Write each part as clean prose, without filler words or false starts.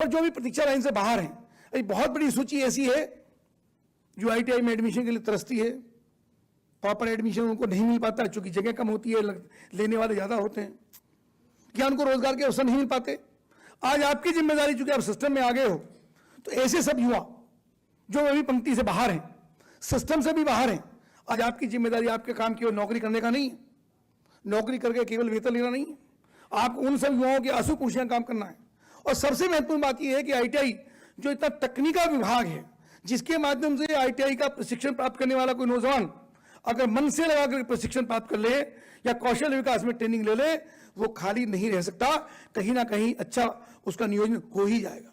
और जो भी प्रतीक्षा लाइन से बाहर हैं, एक बहुत बड़ी सूची ऐसी है जो आईटीआई में एडमिशन के लिए तरसती है, प्रॉपर एडमिशन उनको नहीं मिल पाता है, चूंकि जगह कम होती है, लेने वाले ज्यादा होते हैं, या उनको रोजगार के अवसर नहीं मिल पाते। आज आपकी जिम्मेदारी, चूंकि आप सिस्टम में आ गए हो, तो ऐसे सब युवा जो अभी पंक्ति से बाहर हैं, सिस्टम से भी बाहर हैं, आज आपकी जिम्मेदारी, आपके काम केवल नौकरी करने का नहीं है, नौकरी करके केवल वेतन लेना नहीं है, आपको उन सब युवाओं के आंसू पूछने का काम करना है। और सबसे महत्वपूर्ण बात यह है कि आईटीआई जो इतना तकनीका विभाग है, जिसके माध्यम से आईटीआई का प्रशिक्षण प्राप्त करने वाला कोई नौजवान अगर मन से लगाकर प्रशिक्षण प्राप्त कर ले या कौशल विकास में ट्रेनिंग ले ले, वो खाली नहीं रह सकता, कहीं ना कहीं अच्छा उसका नियोजन हो ही जाएगा।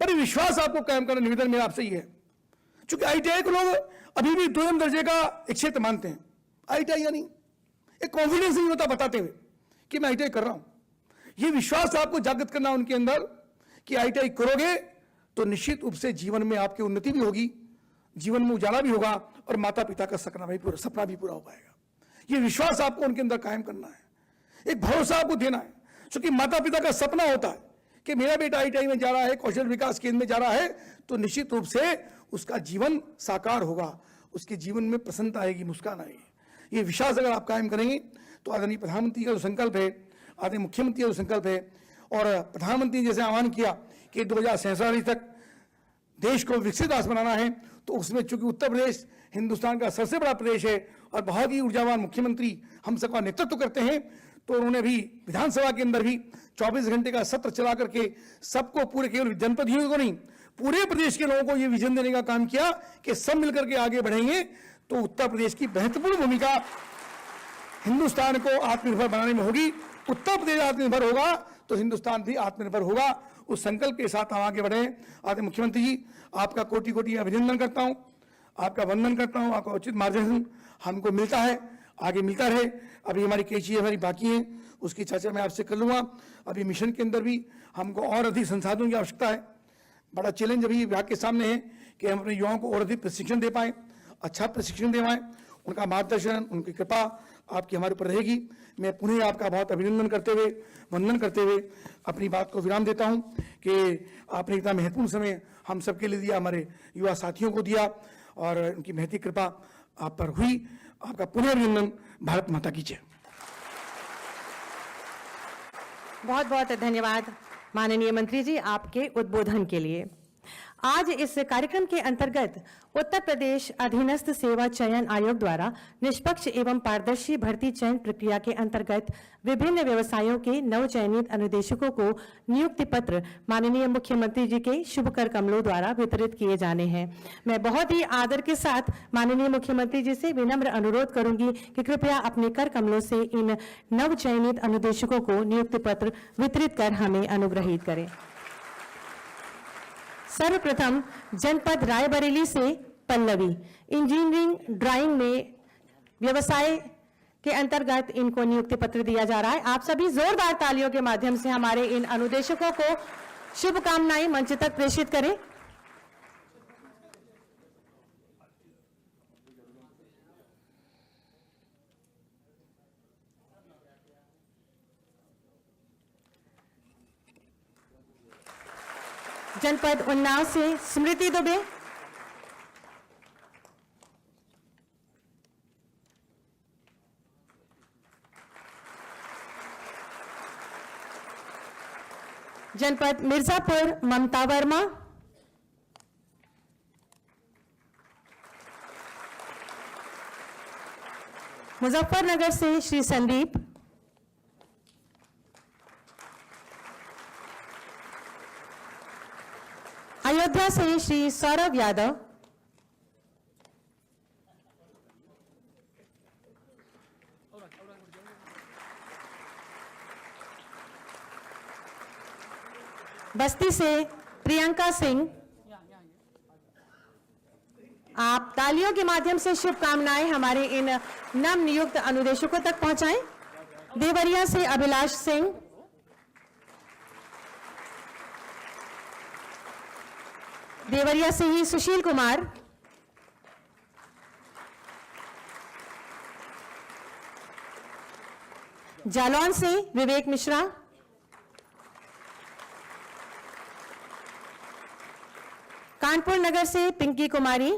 पर विश्वास आपको कायम करना निवेदन मेरा आपसे ही है, क्योंकि आईटीआई को लोग अभी भी 2 दर्जे का एक क्षेत्र मानते हैं। आईटीआई यानी एक कॉन्फिडेंस नहीं होता बताते हुए कि मैं आईटीआई कर रहा हूं। यह विश्वास आपको जागृत करना उनके अंदर कि आईटीआई करोगे तो निश्चित रूप से जीवन में आपकी उन्नति भी होगी, जीवन में उजाला भी होगा और माता पिता का सपना भी पूरा हो पाएगा। यह विश्वास आपको उनके अंदर कायम करना है, एक भरोसा आपको देना है, क्योंकि माता पिता का सपना होता है कि मेरा बेटा आईटीआई में जा रहा है, कौशल विकास केंद्र में जा रहा है, तो निश्चित रूप से उसका जीवन साकार होगा, उसके जीवन में प्रसन्नता आएगी, मुस्कान आएगी। ये विश्वास अगर आप कायम करेंगे तो आदरणीय प्रधानमंत्री का जो संकल्प है, आदरणीय मुख्यमंत्री का जो संकल्प है, और प्रधानमंत्री ने जैसे आह्वान किया कि 2047 तक देश को विकसित राष्ट्र बनाना है, तो उसमें चूंकि उत्तर प्रदेश हिंदुस्तान का सबसे बड़ा प्रदेश है और बहुत ही ऊर्जावान मुख्यमंत्री हम सबका नेतृत्व करते हैं, तो उन्होंने भी विधानसभा के अंदर भी 24 घंटे का सत्र चला करके सबको, पूरे केवल जनपदियों को नहीं, पूरे प्रदेश के लोगों को यह विजन देने का काम किया कि सब मिलकर के आगे बढ़ेंगे तो उत्तर प्रदेश की महत्वपूर्ण भूमिका हिंदुस्तान को आत्मनिर्भर बनाने में होगी। उत्तर प्रदेश आत्मनिर्भर होगा तो हिंदुस्तान भी आत्मनिर्भर होगा। उस संकल्प के साथ हम आगे बढ़े। आदरणीय मुख्यमंत्री जी, आपका कोटि कोटि अभिनंदन करता हूं, आपका वंदन करता हूं, आपका उचित मार्गदर्शन हमको मिलता है, आगे मिलता रहे। अभी हमारी कई चीजें हमारी बाकी हैं, उसकी चर्चा मैं आपसे कर लूंगा। अभी मिशन के अंदर भी हमको और अधिक संसाधनों की आवश्यकता है। बड़ा चैलेंज अभी विभाग के सामने है कि हम अपने युवाओं को और अधिक प्रशिक्षण दे पाएं, अच्छा प्रशिक्षण दे पाएं। उनका मार्गदर्शन, उनकी कृपा आपकी हमारे ऊपर रहेगी। मैं पुनः आपका बहुत अभिनंदन करते हुए, वंदन करते हुए अपनी बात को विराम देता हूं कि आपने इतना महत्वपूर्ण समय हम सबके लिए दिया, हमारे युवा साथियों को दिया, और उनकी महती कृपा आप पर हुई। आपका पुनः अभिनंदन। भारत माता की जय। बहुत बहुत धन्यवाद माननीय मंत्री जी आपके उद्बोधन के लिए। आज इस कार्यक्रम के अंतर्गत उत्तर प्रदेश अधीनस्थ सेवा चयन आयोग द्वारा निष्पक्ष एवं पारदर्शी भर्ती चयन प्रक्रिया के अंतर्गत विभिन्न व्यवसायों के नवचयनित अनुदेशकों को नियुक्ति पत्र माननीय मुख्यमंत्री जी के शुभ कर कमलों द्वारा वितरित किए जाने हैं। मैं बहुत ही आदर के साथ माननीय मुख्यमंत्री जी से विनम्र अनुरोध करूंगी कि कृपया अपने कर कमलों से इन नवचयनित अनुदेशकों को नियुक्ति पत्र वितरित कर हमें अनुग्रहित करें। सर्वप्रथम जनपद रायबरेली से पल्लवी, इंजीनियरिंग ड्राइंग में व्यवसाय के अंतर्गत इनको नियुक्ति पत्र दिया जा रहा है। आप सभी जोरदार तालियों के माध्यम से हमारे इन अनुदेशकों को शुभकामनाएं मंच तक प्रेषित करें। जनपद उन्नाव से स्मृति दुबे, जनपद मिर्जापुर ममता वर्मा, मुजफ्फरनगर से श्री संदीप, अयोध्या से श्री सौरभ यादव, बस्ती से प्रियंका सिंह। आप तालियों के माध्यम से शुभकामनाएं हमारे इन नव नियुक्त अनुदेशकों तक पहुंचाएं। देवरिया से अभिलाष सिंह, देवरिया से ही सुशील कुमार, जालौन से विवेक मिश्रा, कानपुर नगर से पिंकी कुमारी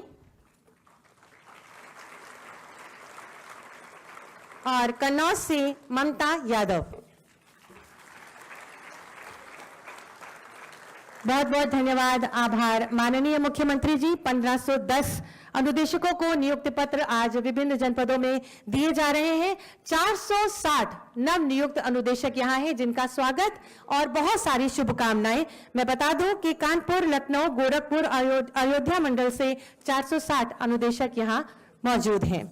और कन्नौज से ममता यादव। बहुत बहुत धन्यवाद, आभार। माननीय मुख्यमंत्री जी, 1510 अनुदेशकों को नियुक्ति पत्र आज विभिन्न जनपदों में दिए जा रहे हैं। 460 नव नियुक्त अनुदेशक यहां हैं, जिनका स्वागत और बहुत सारी शुभकामनाएं। मैं बता दूं कि कानपुर, लखनऊ, गोरखपुर, अयोध्या मंडल से 460 अनुदेशक यहां मौजूद हैं।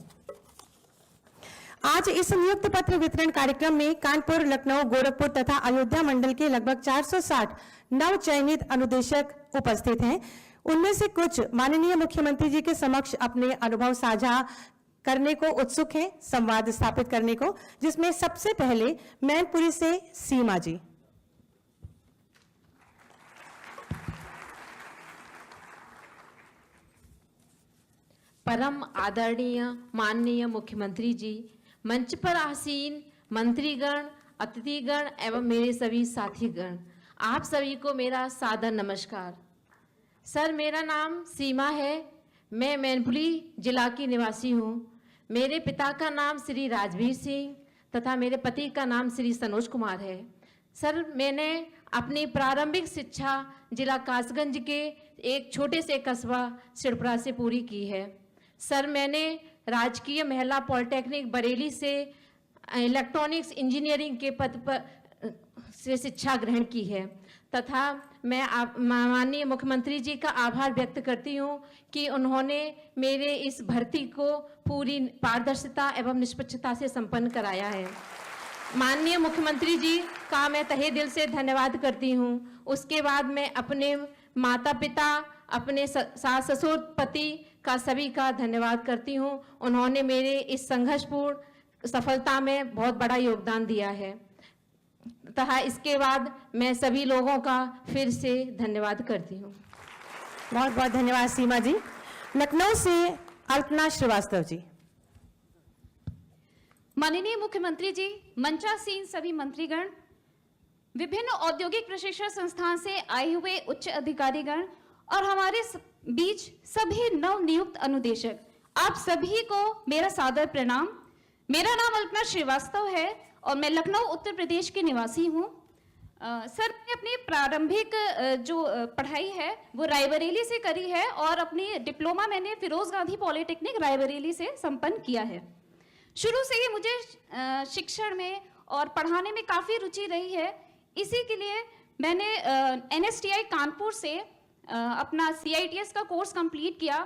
आज इस नियुक्ति पत्र वितरण कार्यक्रम में कानपुर, लखनऊ, गोरखपुर तथा अयोध्या मंडल के लगभग 460 नव चयनित अनुदेशक उपस्थित हैं। उनमें से कुछ माननीय मुख्यमंत्री जी के समक्ष अपने अनुभव साझा करने को उत्सुक हैं, संवाद स्थापित करने को, जिसमें सबसे पहले मैनपुरी से सीमा जी। परम आदरणीय माननीय मुख्यमंत्री जी, मंच पर आसीन मंत्रीगण, अतिथिगण एवं मेरे सभी साथीगण, आप सभी को मेरा सादर नमस्कार। सर, मेरा नाम सीमा है। मैं मैनपुरी जिला की निवासी हूँ। मेरे पिता का नाम श्री राजवीर सिंह तथा मेरे पति का नाम श्री सनोज कुमार है। सर, मैंने अपनी प्रारंभिक शिक्षा जिला कासगंज के एक छोटे से कस्बा सिड़पुरा से पूरी की है। सर, मैंने राजकीय महिला पॉलिटेक्निक बरेली से इलेक्ट्रॉनिक्स इंजीनियरिंग के पद पर से शिक्षा ग्रहण की है तथा मैं माननीय मुख्यमंत्री जी का आभार व्यक्त करती हूँ कि उन्होंने मेरे इस भर्ती को पूरी पारदर्शिता एवं निष्पक्षता से संपन्न कराया है। माननीय मुख्यमंत्री जी का मैं तहे दिल से धन्यवाद करती हूँ। उसके बाद मैं अपने माता पिता, अपने सास ससुर, पति का सभी का धन्यवाद करती हूँ। उन्होंने मेरे इस संघर्षपूर्ण सफलता में बहुत बड़ा योगदान दिया है तथा इसके बाद मैं सभी लोगों का फिर से धन्यवाद करती हूँ। बहुत बहुत धन्यवाद सीमा जी। लखनऊ से अल्पना श्रीवास्तव जी। माननीय मुख्यमंत्री जी, मंचासीन सभी मंत्रीगण, विभिन्न औद्योगिक प्रशिक्षण संस्थान से आए हुए उच्च अधिकारीगण और हमारे बीच सभी नव नियुक्त अनुदेशक, आप सभी को मेरा सादर प्रणाम। मेरा नाम अल्पना श्रीवास्तव है और मैं लखनऊ उत्तर प्रदेश की निवासी हूँ। सर, मैंने अपनी प्रारंभिक जो पढ़ाई है वो रायबरेली से करी है और अपनी डिप्लोमा मैंने फिरोज गांधी पॉलिटेक्निक रायबरेली से संपन्न किया है। शुरू से ही मुझे शिक्षण में और पढ़ाने में काफ़ी रुचि रही है। इसी के लिए मैंने NSTI कानपुर से अपना CITS का कोर्स कंप्लीट किया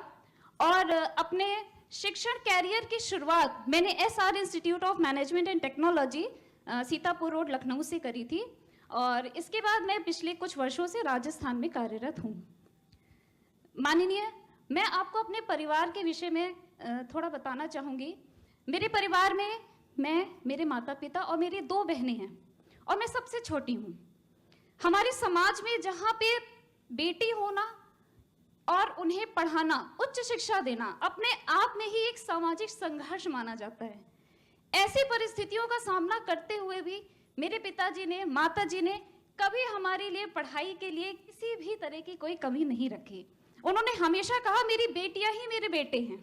और अपने शिक्षण कैरियर की शुरुआत मैंने SR institute of management and technology Sitapur road Lucknow से करी थी और इसके बाद मैं पिछले कुछ वर्षों से राजस्थान में कार्यरत हूँ। माननीय, मैं आपको अपने परिवार के विषय में थोड़ा बताना चाहूँगी। मेरे परिवार में मैं, मेरे माता पिता और मेरी 2 बहनें हैं और मैं सबसे छोटी हूँ। हमारे समाज में जहाँ पे बेटी होना और उन्हें पढ़ाना, उच्च शिक्षा देना अपने आप में ही एक सामाजिक संघर्ष माना जाता है। ऐसी परिस्थितियों का सामना करते हुए भी मेरे पिताजी ने, माताजी ने कभी हमारे लिए पढ़ाई के लिए किसी भी तरह की कोई कमी नहीं रखी। उन्होंने हमेशा कहा मेरी बेटियां ही मेरे बेटे हैं।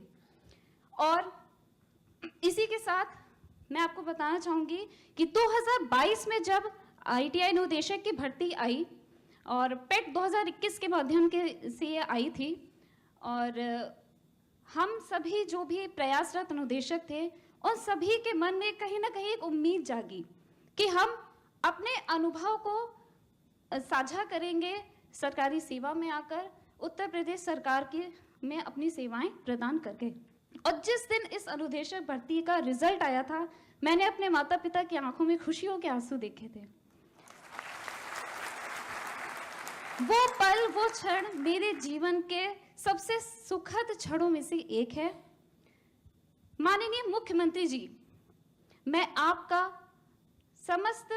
और इसी के साथ मैं आपको बताना चाहूँगी कि 2022 में जब ITI अनुदेशक की भर्ती आई और PET 2021 के माध्यम से ये आई थी और हम सभी जो भी प्रयासरत अनुदेशक थे उन सभी के मन में कहीं ना कहीं एक उम्मीद जागी कि हम अपने अनुभव को साझा करेंगे सरकारी सेवा में आकर, उत्तर प्रदेश सरकार की में अपनी सेवाएं प्रदान करके। और जिस दिन इस अनुदेशक भर्ती का रिजल्ट आया था, मैंने अपने माता पिता की आंखों में खुशियों के आंसू देखे थे। वो पल, वो क्षण मेरे जीवन के सबसे सुखद क्षणों में से एक है। माननीय मुख्यमंत्री जी, मैं आपका, समस्त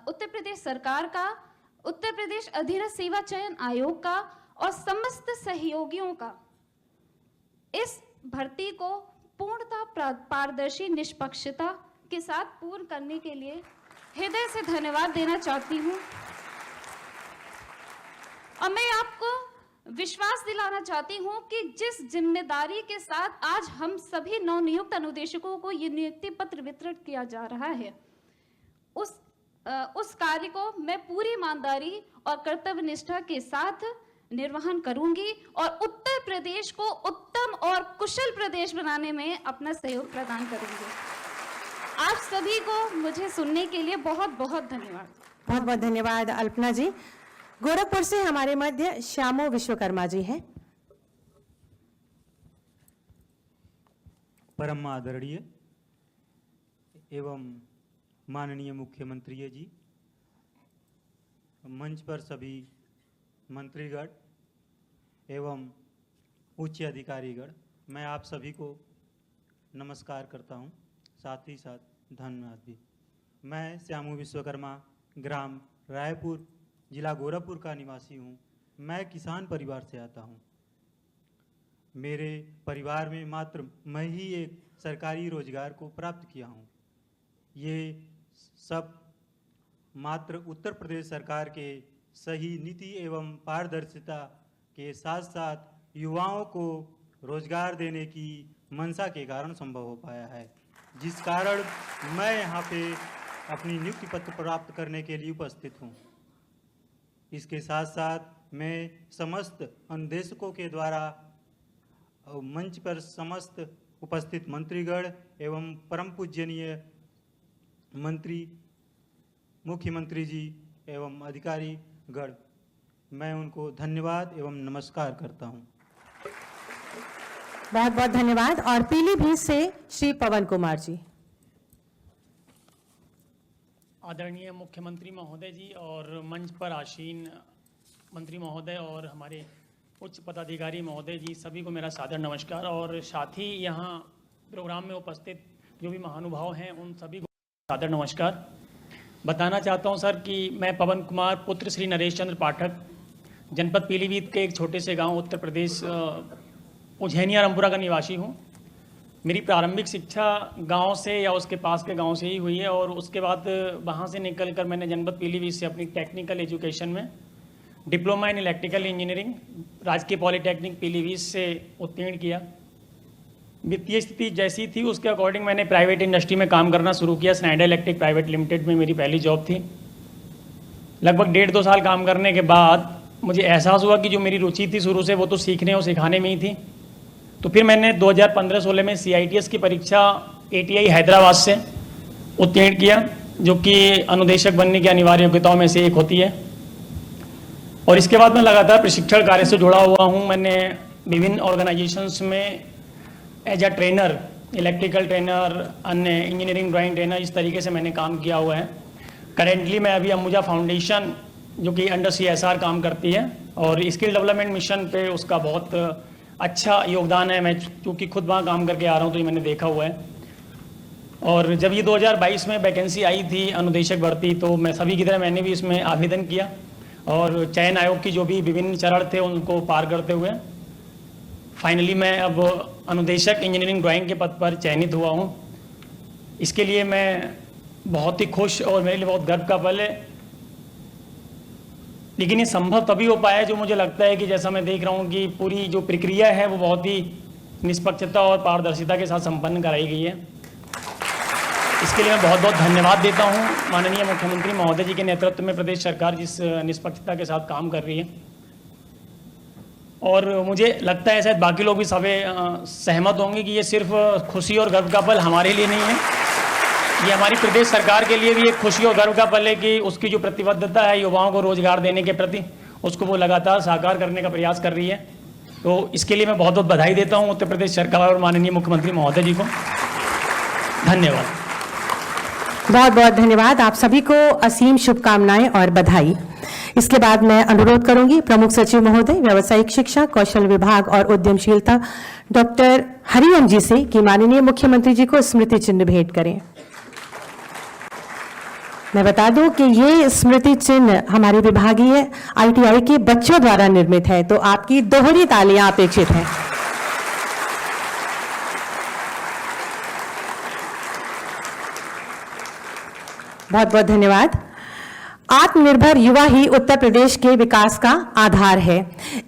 उत्तर प्रदेश सरकार का, उत्तर प्रदेश अधीनस्थ सेवा चयन आयोग का और समस्त सहयोगियों का इस भर्ती को पूर्णतः पारदर्शी, निष्पक्षता के साथ पूर्ण करने के लिए हृदय से धन्यवाद देना चाहती हूँ। और मैं आपको विश्वास दिलाना चाहती हूं कि जिस जिम्मेदारी के साथ आज हम सभी नवनियुक्त अनुदेशकों को ये नियुक्ति पत्र वितरित किया जा रहा है, उस कार्य को मैं पूरी ईमानदारी और कर्तव्य निष्ठा के साथ निर्वहन करूंगी और उत्तर प्रदेश को उत्तम और कुशल प्रदेश बनाने में अपना सहयोग प्रदान करूंगी। आप सभी को मुझे सुनने के लिए बहुत बहुत धन्यवाद। बहुत बहुत धन्यवाद अल्पना जी। गोरखपुर से हमारे मध्य श्यामो विश्वकर्मा जी हैं। परम आदरणीय एवं माननीय मुख्यमंत्री जी, मंच पर सभी मंत्रीगण एवं उच्च अधिकारीगण, मैं आप सभी को नमस्कार करता हूं, साथ ही साथ धन्यवाद भी। मैं श्यामू विश्वकर्मा, ग्राम रायपुर, जिला गोरखपुर का निवासी हूं। मैं किसान परिवार से आता हूं। मेरे परिवार में मात्र मैं ही एक सरकारी रोजगार को प्राप्त किया हूं। ये सब मात्र उत्तर प्रदेश सरकार के सही नीति एवं पारदर्शिता के साथ साथ युवाओं को रोजगार देने की मंशा के कारण संभव हो पाया है, जिस कारण मैं यहाँ पे अपनी नियुक्ति पत्र प्राप्त करने के लिए उपस्थित हूँ। इसके साथ साथ मैं समस्त अनुदेशकों के द्वारा मंच पर समस्त उपस्थित मंत्रीगण एवं परम पूजनीय मंत्री, मुख्यमंत्री जी एवं अधिकारीगण, मैं उनको धन्यवाद एवं नमस्कार करता हूं। बहुत बहुत धन्यवाद। और पीलीभीत से श्री पवन कुमार जी। आदरणीय मुख्यमंत्री महोदय जी और मंच पर आसीन मंत्री महोदय और हमारे उच्च पदाधिकारी महोदय जी, सभी को मेरा सादर नमस्कार। और साथ ही यहाँ प्रोग्राम में उपस्थित जो भी महानुभाव हैं उन सभी को सादर नमस्कार। बताना चाहता हूँ सर कि मैं पवन कुमार, पुत्र श्री नरेश चंद्र पाठक, जनपद पीलीभीत के एक छोटे से गांव उत्तर प्रदेश उज्जैनिया रामपुरा का निवासी हूँ। मेरी प्रारंभिक शिक्षा गांव से या उसके पास के गांव से ही हुई है और उसके बाद वहां से निकलकर मैंने जनपद पीलीभीत से अपनी टेक्निकल एजुकेशन में डिप्लोमा इन इलेक्ट्रिकल इंजीनियरिंग राजकीय पॉलिटेक्निक पीलीभीत से उत्तीर्ण किया। वित्तीय स्थिति जैसी थी उसके अकॉर्डिंग मैंने प्राइवेट इंडस्ट्री में काम करना शुरू किया। स्नाइडर इलेक्ट्रिक प्राइवेट लिमिटेड में मेरी पहली जॉब थी। लगभग 1.5-2 साल काम करने के बाद मुझे एहसास हुआ कि जो मेरी रुचि थी शुरू से वो तो सीखने और सिखाने में ही थी। तो फिर मैंने 2015-16 में CITS की परीक्षा ATI हैदराबाद से उत्तीर्ण किया, जो कि अनुदेशक बनने की अनिवार्य योग्यताओं में से एक होती है। और इसके बाद मैं लगातार प्रशिक्षण कार्य से जुड़ा हुआ हूँ। मैंने विभिन्न ऑर्गेनाइजेशंस में as a trainer, electrical trainer, अन्य इंजीनियरिंग ड्राइंग ट्रेनर, इस तरीके से मैंने काम किया हुआ है। करेंटली मैं अभी अंबुजा फाउंडेशन जो कि अंडर CSR काम करती है और स्किल डेवलपमेंट मिशन पे उसका बहुत अच्छा योगदान है। मैं क्योंकि खुद वहाँ काम करके आ रहा हूँ तो ये मैंने देखा हुआ है। और जब ये 2022 में वैकेंसी आई थी अनुदेशक भर्ती, तो मैं सभी की तरह मैंने भी इसमें आवेदन किया और चयन आयोग की जो भी विभिन्न चरण थे उनको पार करते हुए फाइनली मैं अब अनुदेशक इंजीनियरिंग ड्राइंग के पद पर चयनित हुआ हूँ। इसके लिए मैं बहुत ही खुश और मेरे लिए बहुत गर्व का पल है। लेकिन ये संभव तभी हो पाया जो मुझे लगता है कि जैसा मैं देख रहा हूँ कि पूरी जो प्रक्रिया है वो बहुत ही निष्पक्षता और पारदर्शिता के साथ संपन्न कराई गई है। इसके लिए मैं बहुत बहुत धन्यवाद देता हूँ माननीय मुख्यमंत्री महोदय जी के नेतृत्व में प्रदेश सरकार जिस निष्पक्षता के साथ काम कर रही है। और मुझे लगता है शायद बाकी लोग भी सभी सहमत होंगे कि ये सिर्फ खुशी और गर्व का पल हमारे लिए नहीं है, ये हमारी प्रदेश सरकार के लिए भी एक खुशी और गर्व का पल है कि उसकी जो प्रतिबद्धता है युवाओं को रोजगार देने के प्रति, उसको वो लगातार साकार करने का प्रयास कर रही है। तो इसके लिए मैं बहुत बहुत बधाई देता हूँ उत्तर प्रदेश सरकार और माननीय मुख्यमंत्री महोदय जी को। धन्यवाद। बहुत बहुत धन्यवाद। आप सभी को असीम शुभकामनाएं और बधाई। इसके बाद मैं अनुरोध करूंगी प्रमुख सचिव महोदय व्यावसायिक शिक्षा, कौशल विभाग और उद्यमशीलता डॉक्टर हरिओम जी से कि माननीय मुख्यमंत्री जी को स्मृति चिन्ह भेंट करें। मैं बता दूं कि ये स्मृति चिन्ह हमारे विभागीय ITI के बच्चों द्वारा निर्मित है, तो आपकी दोहरी तालियां अपेक्षित हैं। बहुत बहुत धन्यवाद। आत्मनिर्भर युवा ही उत्तर प्रदेश के विकास का आधार है।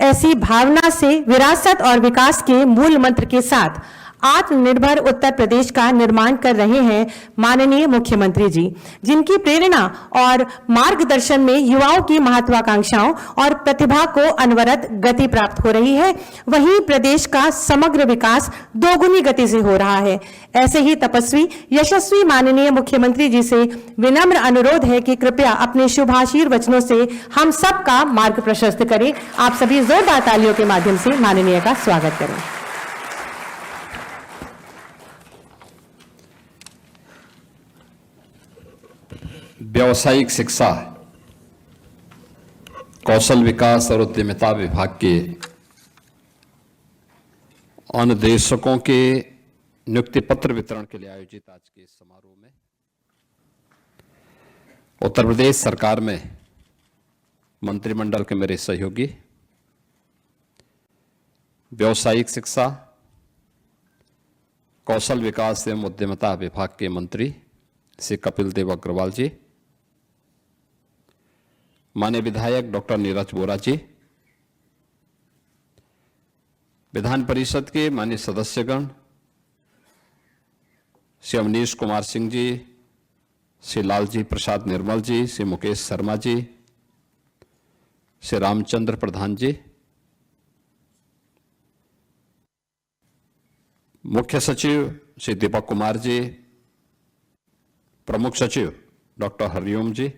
ऐसी भावना से विरासत और विकास के मूल मंत्र के साथ आत्मनिर्भर उत्तर प्रदेश का निर्माण कर रहे हैं माननीय मुख्यमंत्री जी, जिनकी प्रेरणा और मार्गदर्शन में युवाओं की महत्वाकांक्षाओं और प्रतिभा को अनवरत गति प्राप्त हो रही है। वहीं प्रदेश का समग्र विकास दोगुनी गति से हो रहा है। ऐसे ही तपस्वी यशस्वी माननीय मुख्यमंत्री जी से विनम्र अनुरोध है कि कृपया अपने शुभाशीर वचनों से हम सबका मार्ग प्रशस्त करें। आप सभी जोरदार तालियों के माध्यम से माननीय का स्वागत करें। व्यावसायिक शिक्षा, कौशल विकास और उद्यमिता विभाग के अनुदेशकों के नियुक्ति पत्र वितरण के लिए आयोजित आज के इस समारोह में उत्तर प्रदेश सरकार में मंत्रिमंडल के मेरे सहयोगी, व्यावसायिक शिक्षा, कौशल विकास एवं उद्यमिता विभाग के मंत्री श्री कपिल देव अग्रवाल जी, माननीय विधायक डॉक्टर नीरज वोरा जी, विधान परिषद के माननीय सदस्यगण श्री अवनीश कुमार सिंह जी, श्री लालजी प्रसाद निर्मल जी, श्री मुकेश शर्मा जी, श्री रामचंद्र प्रधान जी, मुख्य सचिव श्री दीपक कुमार जी, प्रमुख सचिव डॉक्टर हरिओम जी,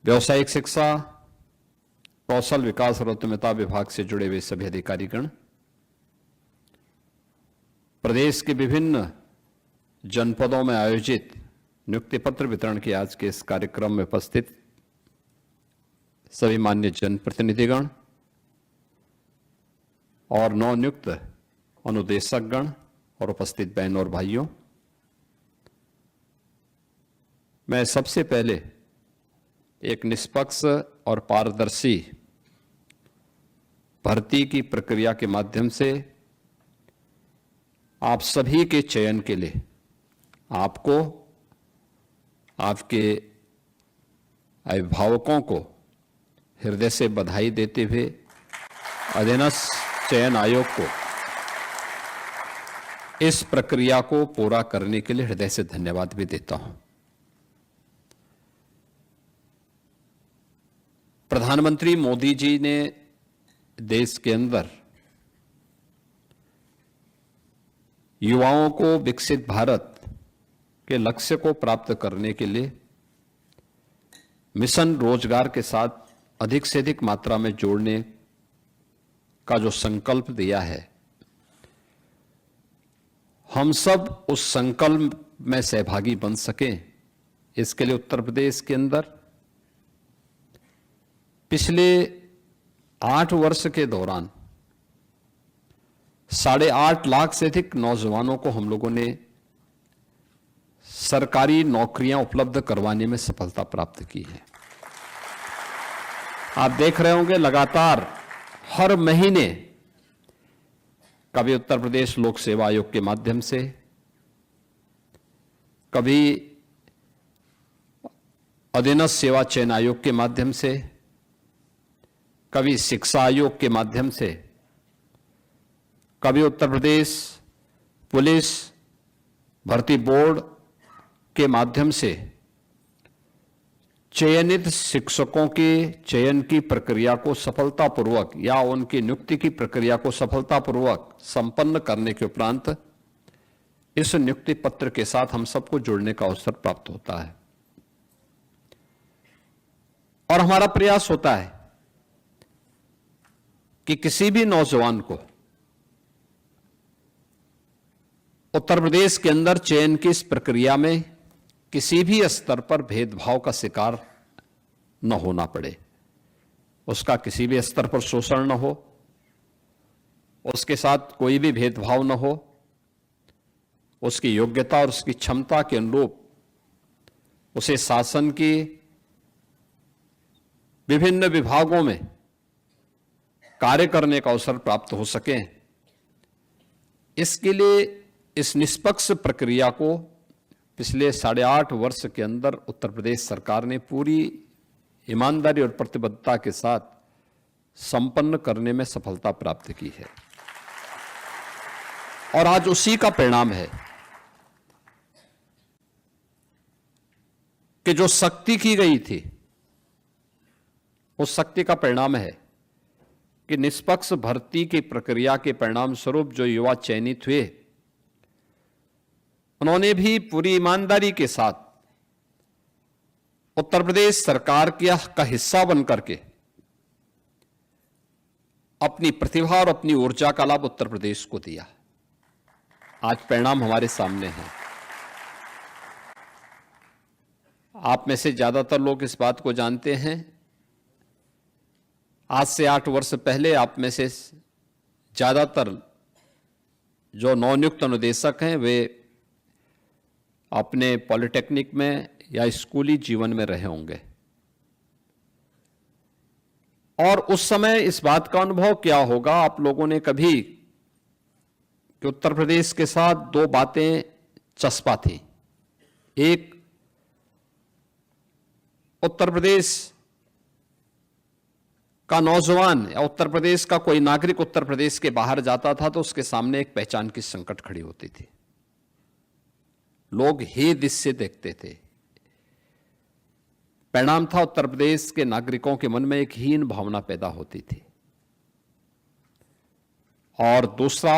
व्यावसायिक शिक्षा, कौशल विकास और उद्यमिता विभाग से जुड़े हुए सभी अधिकारीगण, प्रदेश के विभिन्न जनपदों में आयोजित नियुक्ति पत्र वितरण के आज के इस कार्यक्रम में उपस्थित सभी मान्य जनप्रतिनिधिगण और नवनियुक्त अनुदेशकगण और उपस्थित बहनों और भाइयों, मैं सबसे पहले एक निष्पक्ष और पारदर्शी भर्ती की प्रक्रिया के माध्यम से आप सभी के चयन के लिए आपको, आपके अभिभावकों को हृदय से बधाई देते हुए अधीनस्थ चयन आयोग को इस प्रक्रिया को पूरा करने के लिए हृदय से धन्यवाद भी देता हूं। प्रधानमंत्री मोदी जी ने देश के अंदर युवाओं को विकसित भारत के लक्ष्य को प्राप्त करने के लिए मिशन रोजगार के साथ अधिक से अधिक मात्रा में जोड़ने का जो संकल्प दिया है, हम सब उस संकल्प में सहभागी बन सकें, इसके लिए उत्तर प्रदेश के अंदर पिछले 8 वर्ष के दौरान 8.5 लाख से अधिक नौजवानों को हम लोगों ने सरकारी नौकरियां उपलब्ध करवाने में सफलता प्राप्त की है। आप देख रहे होंगे लगातार हर महीने कभी उत्तर प्रदेश लोक सेवा आयोग के माध्यम से, कभी अधीनस्थ सेवा चयन आयोग के माध्यम से, कभी शिक्षा आयोग के माध्यम से, कभी उत्तर प्रदेश पुलिस भर्ती बोर्ड के माध्यम से चयनित शिक्षकों के चयन की प्रक्रिया को सफलतापूर्वक या उनकी नियुक्ति की प्रक्रिया को सफलतापूर्वक संपन्न करने के उपरांत इस नियुक्ति पत्र के साथ हम सबको जुड़ने का अवसर प्राप्त होता है। और हमारा प्रयास होता है कि किसी भी नौजवान को उत्तर प्रदेश के अंदर चयन की इस प्रक्रिया में किसी भी स्तर पर भेदभाव का शिकार न होना पड़े, उसका किसी भी स्तर पर शोषण न हो, उसके साथ कोई भी भेदभाव न हो, उसकी योग्यता और उसकी क्षमता के अनुरूप उसे शासन की विभिन्न विभागों में कार्य करने का अवसर प्राप्त हो सके। इसके लिए इस निष्पक्ष प्रक्रिया को पिछले 8.5 वर्ष के अंदर उत्तर प्रदेश सरकार ने पूरी ईमानदारी और प्रतिबद्धता के साथ संपन्न करने में सफलता प्राप्त की है। और आज उसी का परिणाम है कि जो सख्ती की गई थी, उस सख्ती का परिणाम है कि निष्पक्ष भर्ती की प्रक्रिया के परिणाम स्वरूप जो युवा चयनित हुए, उन्होंने भी पूरी ईमानदारी के साथ उत्तर प्रदेश सरकार का हिस्सा बनकर के अपनी प्रतिभा और अपनी ऊर्जा का लाभ उत्तर प्रदेश को दिया। आज परिणाम हमारे सामने है। आप में से ज्यादातर लोग इस बात को जानते हैं। आज से 8 वर्ष पहले आप में से ज्यादातर जो नवनियुक्त अनुदेशक हैं वे अपने पॉलिटेक्निक में या स्कूली जीवन में रहे होंगे, और उस समय इस बात का अनुभव क्या होगा आप लोगों ने कभी कि उत्तर प्रदेश के साथ 2 बातें चस्पा थी। एक, उत्तर प्रदेश का नौजवान या उत्तर प्रदेश का कोई नागरिक उत्तर प्रदेश के बाहर जाता था तो उसके सामने एक पहचान की संकट खड़ी होती थी। लोग हे दृश्य देखते थे। परिणाम था उत्तर प्रदेश के नागरिकों के मन में एक हीन भावना पैदा होती थी। और दूसरा,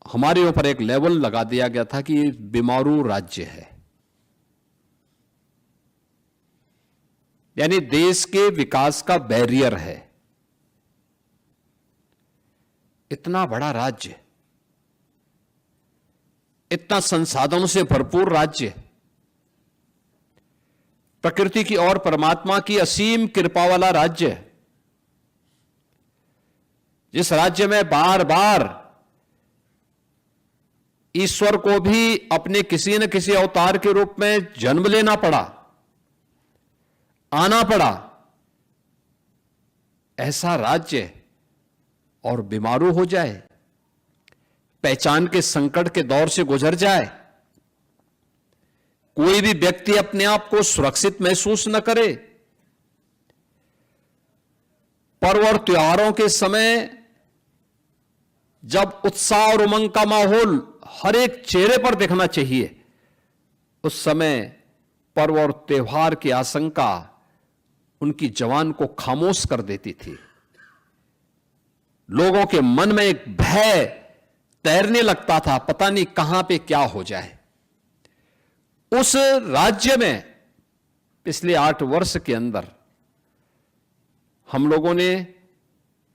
हमारे ऊपर एक लेवल लगा दिया गया था कि ये बीमारू राज्य है, यानी देश के विकास का बैरियर है। इतना बड़ा राज्य, इतना संसाधनों से भरपूर राज्य, प्रकृति की और परमात्मा की असीम कृपा वाला राज्य, जिस राज्य में बार बार ईश्वर को भी अपने किसी न किसी अवतार के रूप में जन्म लेना पड़ा, आना पड़ा, ऐसा राज्य और बीमारू हो जाए, पहचान के संकट के दौर से गुजर जाए, कोई भी व्यक्ति अपने आप को सुरक्षित महसूस न करे, पर्व और त्योहारों के समय जब उत्साह और उमंग का माहौल हर एक चेहरे पर दिखना चाहिए, उस समय पर्व और त्योहार की आशंका उनकी जवान को खामोश कर देती थी। लोगों के मन में एक भय तैरने लगता था, पता नहीं कहां पे क्या हो जाए। उस राज्य में पिछले 8 वर्ष के अंदर हम लोगों ने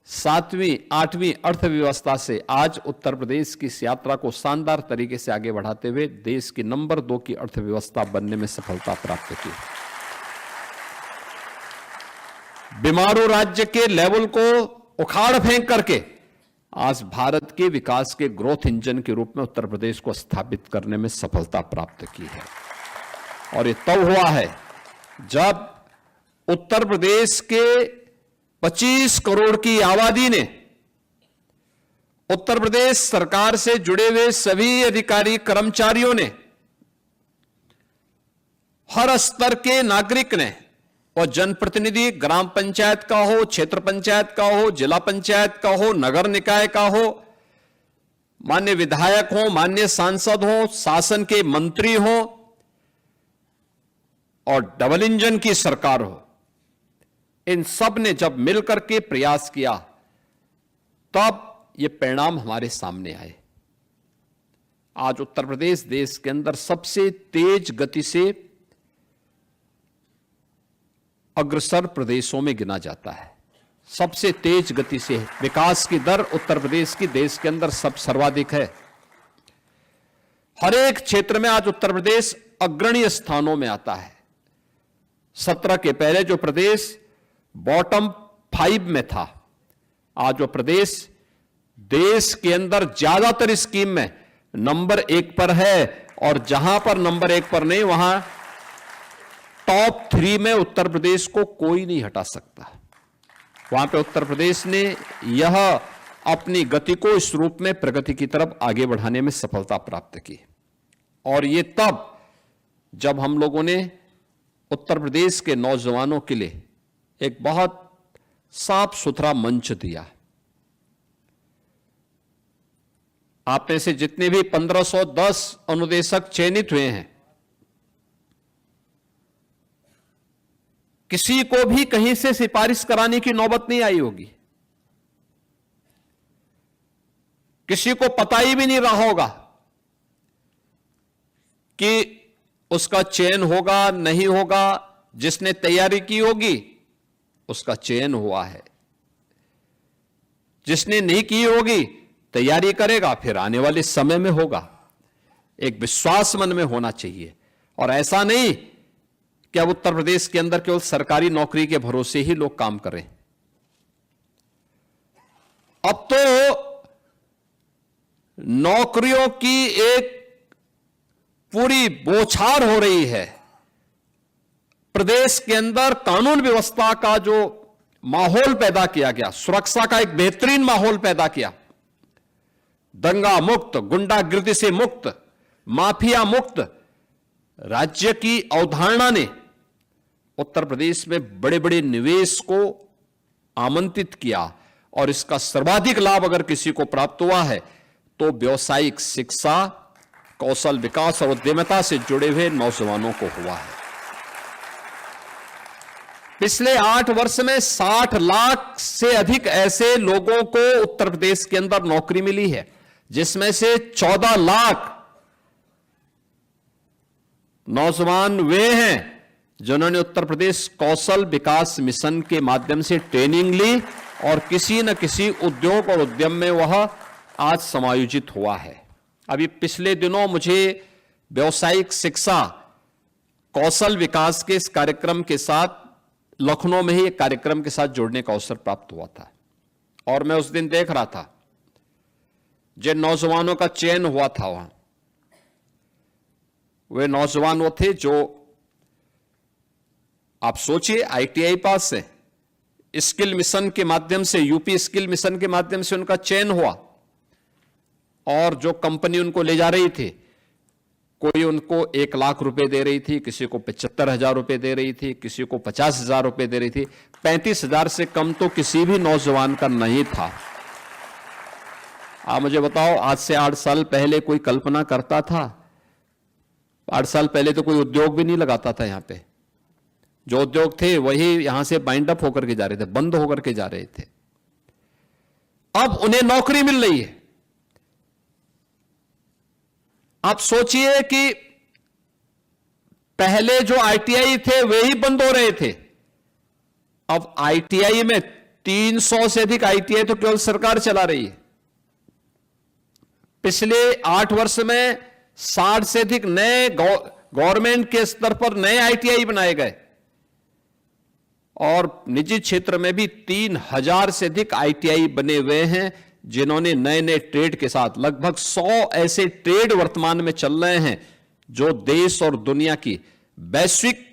7वीं 8वीं अर्थव्यवस्था से आज उत्तर प्रदेश की इस यात्रा को शानदार तरीके से आगे बढ़ाते हुए देश की नंबर 2 की अर्थव्यवस्था बनने में सफलता प्राप्त की। बीमारू राज्य के लेवल को उखाड़ फेंक करके आज भारत के विकास के ग्रोथ इंजन के रूप में उत्तर प्रदेश को स्थापित करने में सफलता प्राप्त की है। और ये तब हुआ है जब उत्तर प्रदेश के 25 करोड़ की आबादी ने उत्तर प्रदेश सरकार से जुड़े हुए सभी अधिकारी कर्मचारियों ने, हर स्तर के नागरिक ने, और जनप्रतिनिधि ग्राम पंचायत का हो, क्षेत्र पंचायत का हो, जिला पंचायत का हो, नगर निकाय का हो, मान्य विधायक हो, मान्य सांसद हो, शासन के मंत्री हो और डबल इंजन की सरकार हो, इन सब ने जब मिलकर के प्रयास किया तब ये परिणाम हमारे सामने आए। आज उत्तर प्रदेश देश के अंदर सबसे तेज गति से अग्रसर प्रदेशों में गिना जाता है। सबसे तेज गति से विकास की दर उत्तर प्रदेश की देश के अंदर सर्वाधिक है। हर एक क्षेत्र में आज उत्तर प्रदेश अग्रणी स्थानों में आता है। 17 के पहले जो प्रदेश बॉटम 5 में था, आज वो प्रदेश देश के अंदर ज्यादातर स्कीम में नंबर 1 पर है, और जहां पर नंबर 1 पर नहीं, वहां टॉप 3 में उत्तर प्रदेश को कोई नहीं हटा सकता। वहां पे उत्तर प्रदेश ने यह अपनी गति को इस रूप में प्रगति की तरफ आगे बढ़ाने में सफलता प्राप्त की। और ये तब जब हम लोगों ने उत्तर प्रदेश के नौजवानों के लिए एक बहुत साफ सुथरा मंच दिया। आप में से जितने भी 1510 अनुदेशक चयनित हुए हैं, किसी को भी कहीं से सिफारिश कराने की नौबत नहीं आई होगी। किसी को पता ही भी नहीं रहा होगा कि उसका चयन होगा नहीं होगा। जिसने तैयारी की होगी उसका चयन हुआ है, जिसने नहीं की होगी तैयारी करेगा, फिर आने वाले समय में होगा। एक विश्वास मन में होना चाहिए, और ऐसा नहीं कि अब उत्तर प्रदेश के अंदर केवल सरकारी नौकरी के भरोसे ही लोग काम करें। अब तो नौकरियों की एक पूरी बौछार हो रही है। प्रदेश के अंदर कानून व्यवस्था का जो माहौल पैदा किया गया, सुरक्षा का एक बेहतरीन माहौल पैदा किया, दंगा मुक्त, गुंडागिर्दी से मुक्त, माफिया मुक्त राज्य की अवधारणा ने उत्तर प्रदेश में बड़े बड़े निवेश को आमंत्रित किया। और इसका सर्वाधिक लाभ अगर किसी को प्राप्त हुआ है तो व्यावसायिक शिक्षा, कौशल विकास और उद्यमिता से जुड़े हुए नौजवानों को हुआ है। पिछले 8 वर्ष में 60 लाख से अधिक ऐसे लोगों को उत्तर प्रदेश के अंदर नौकरी मिली है, जिसमें से 14 लाख नौजवान वे हैं जिन्होंने उत्तर प्रदेश कौशल विकास मिशन के माध्यम से ट्रेनिंग ली और किसी न किसी उद्योग और उद्यम में वह आज समायोजित हुआ है। अभी पिछले दिनों मुझे व्यावसायिक शिक्षा, कौशल विकास के इस कार्यक्रम के साथ लखनऊ में ही एक कार्यक्रम के साथ जुड़ने का अवसर प्राप्त हुआ था, और मैं उस दिन देख रहा था जिन नौजवानों का चयन हुआ था वहां, वे नौजवान वो थे जो, आप सोचिए, आईटीआई पास है, स्किल मिशन के माध्यम से, यूपी स्किल मिशन के माध्यम से उनका चयन हुआ, और जो कंपनी उनको ले जा रही थी, कोई उनको 1 लाख रुपए दे रही थी, किसी को 75,000 रुपए दे रही थी, किसी को 50,000 रुपए दे रही थी। 35,000 से कम तो किसी भी नौजवान का नहीं था। आप मुझे बताओ, आज से 8 साल पहले कोई कल्पना करता था? 8 साल पहले तो कोई उद्योग भी नहीं लगाता था यहां पे। जो उद्योग थे वही यहां से बाइंड अप होकर के जा रहे थे, बंद होकर के जा रहे थे। अब उन्हें नौकरी मिल रही है। आप सोचिए कि पहले जो आईटीआई थे वे ही बंद हो रहे थे, अब आईटीआई में 300 से अधिक आईटीआई तो केवल सरकार चला रही है। पिछले 8 वर्ष में 60 से अधिक नए गवर्नमेंट के स्तर पर नए आईटीआई बनाए गए, और निजी क्षेत्र में भी 3000 से अधिक आईटीआई बने हुए हैं, जिन्होंने नए नए ट्रेड के साथ, लगभग 100 ऐसे ट्रेड वर्तमान में चल रहे हैं जो देश और दुनिया की वैश्विक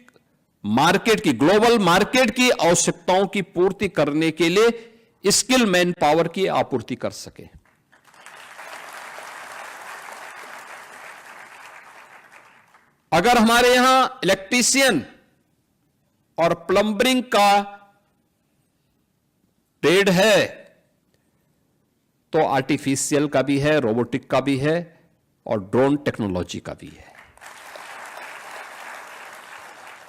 मार्केट की, ग्लोबल मार्केट की आवश्यकताओं की पूर्ति करने के लिए स्किल मैन पावर की आपूर्ति कर सके। अगर हमारे यहां इलेक्ट्रीशियन और प्लम्बरिंग का ट्रेड है तो आर्टिफिशियल का भी है, रोबोटिक का भी है, और ड्रोन टेक्नोलॉजी का भी है।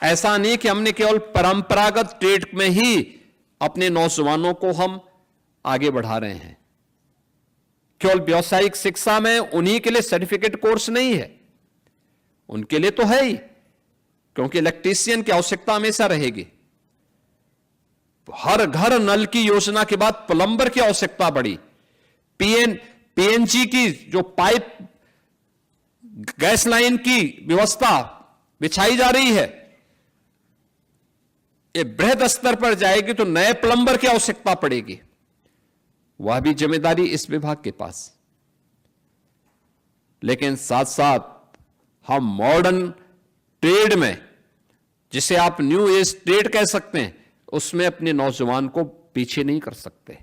ऐसा नहीं कि हमने केवल परंपरागत ट्रेड में ही अपने नौजवानों को हम आगे बढ़ा रहे हैं। केवल व्यावसायिक शिक्षा में उन्हीं के लिए सर्टिफिकेट कोर्स नहीं है, उनके लिए तो है ही, क्योंकि इलेक्ट्रीशियन की आवश्यकता हमेशा रहेगी। हर घर नल की योजना के बाद प्लम्बर की आवश्यकता बढ़ी। पीएनजी की जो पाइप गैस लाइन की व्यवस्था बिछाई जा रही है, ये बृहद स्तर पर जाएगी तो नए प्लम्बर की आवश्यकता पड़ेगी। वह भी जिम्मेदारी इस विभाग के पास। लेकिन साथ साथ हम मॉडर्न ट्रेड में, जिसे आप न्यू एज ट्रेड कह सकते हैं, उसमें अपने नौजवान को पीछे नहीं कर सकते।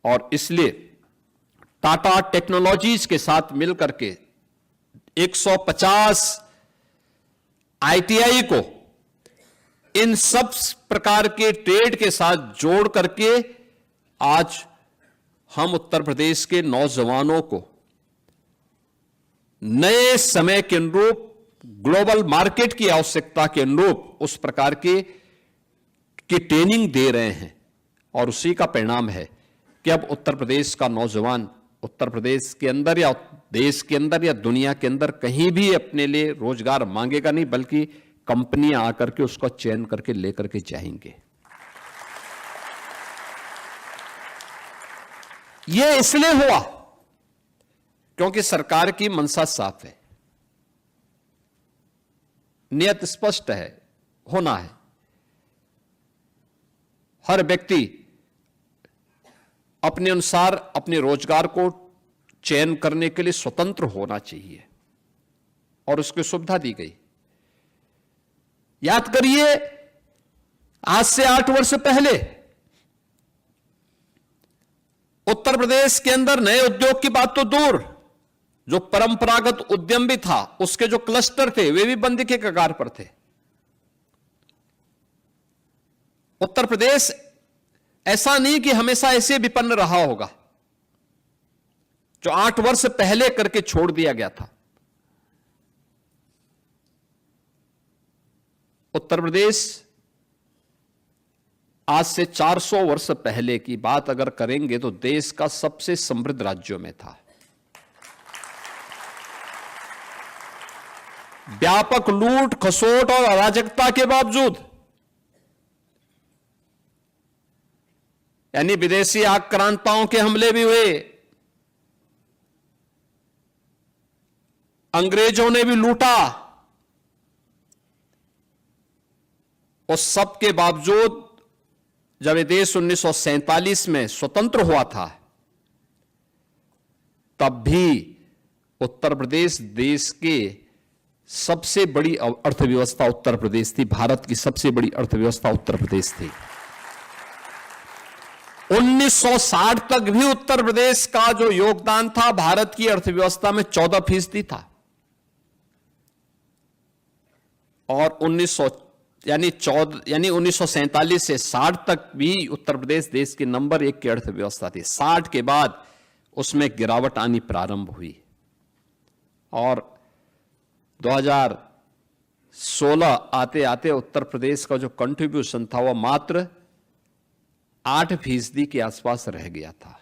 और इसलिए टाटा टेक्नोलॉजीज के साथ मिलकर के 150 ITI को इन सब प्रकार के ट्रेड के साथ जोड़ करके आज हम उत्तर प्रदेश के नौजवानों को नए समय के अनुरूप, ग्लोबल मार्केट की आवश्यकता के अनुरूप उस प्रकार की ट्रेनिंग दे रहे हैं। और उसी का परिणाम है कि अब उत्तर प्रदेश का नौजवान उत्तर प्रदेश के अंदर या देश के अंदर या दुनिया के अंदर कहीं भी अपने लिए रोजगार मांगेगा नहीं, बल्कि कंपनियां आकर के उसका चयन करके लेकर के जाएंगे। यह इसलिए हुआ क्योंकि सरकार की मंशा साफ है, नियत स्पष्ट है, होना है। हर व्यक्ति अपने अनुसार अपने रोजगार को चयन करने के लिए स्वतंत्र होना चाहिए और उसकी सुविधा दी गई। याद करिए, आज से 8 वर्ष पहले उत्तर प्रदेश के अंदर नए उद्योग की बात तो दूर, जो परंपरागत उद्यम भी था उसके जो क्लस्टर थे वे भी बंद के कगार पर थे। उत्तर प्रदेश ऐसा नहीं कि हमेशा ऐसे विपन्न रहा होगा, जो 8 वर्ष पहले करके छोड़ दिया गया था। उत्तर प्रदेश आज से 400 वर्ष पहले की बात अगर करेंगे तो देश का सबसे समृद्ध राज्यों में था। व्यापक लूट खसोट और अराजकता के बावजूद, यानी विदेशी आक्रांताओं के हमले भी हुए, अंग्रेजों ने भी लूटा, उस सब के बावजूद जब ये देश 1947 में स्वतंत्र हुआ था, तब भी उत्तर प्रदेश देश के सबसे बड़ी अर्थव्यवस्था उत्तर प्रदेश थी। भारत की सबसे बड़ी अर्थव्यवस्था उत्तर प्रदेश थी। 1960 तक भी उत्तर प्रदेश का जो योगदान था भारत की अर्थव्यवस्था में 14% था। और 1947 से 60 तक भी उत्तर प्रदेश देश के नंबर 1 की अर्थव्यवस्था थी। 60 के बाद उसमें गिरावट आनी प्रारंभ हुई और 2016 आते आते उत्तर प्रदेश का जो कंट्रीब्यूशन था वह मात्र 8% के आसपास रह गया था।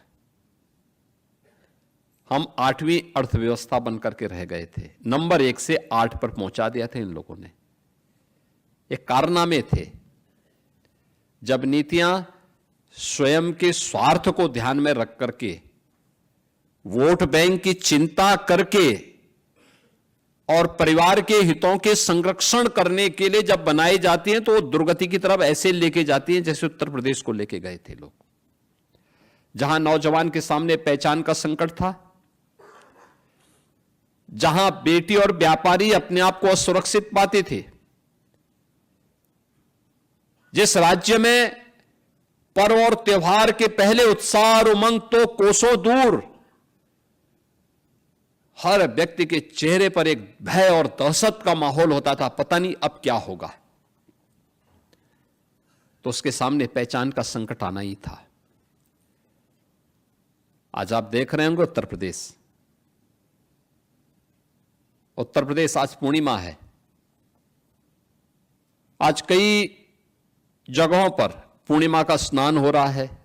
हम 8वीं अर्थव्यवस्था बनकर के रह गए थे। नंबर 1 से 8 पर पहुंचा दिया था इन लोगों ने। ये कारनामे थे। जब नीतियां स्वयं के स्वार्थ को ध्यान में रख करके, वोट बैंक की चिंता करके और परिवार के हितों के संरक्षण करने के लिए जब बनाई जाती हैं तो वो दुर्गति की तरफ ऐसे लेके जाती हैं जैसे उत्तर प्रदेश को लेके गए थे लोग। जहां नौजवान के सामने पहचान का संकट था, जहां बेटी और व्यापारी अपने आप को असुरक्षित पाते थे, जिस राज्य में पर्व और त्योहार के पहले उत्साह और उमंग तो कोसों दूर, हर व्यक्ति के चेहरे पर एक भय और दहशत का माहौल होता था, पता नहीं अब क्या होगा, तो उसके सामने पहचान का संकट आना ही था। आज आप देख रहे होंगे उत्तर प्रदेश आज पूर्णिमा है। आज कई जगहों पर पूर्णिमा का स्नान हो रहा है।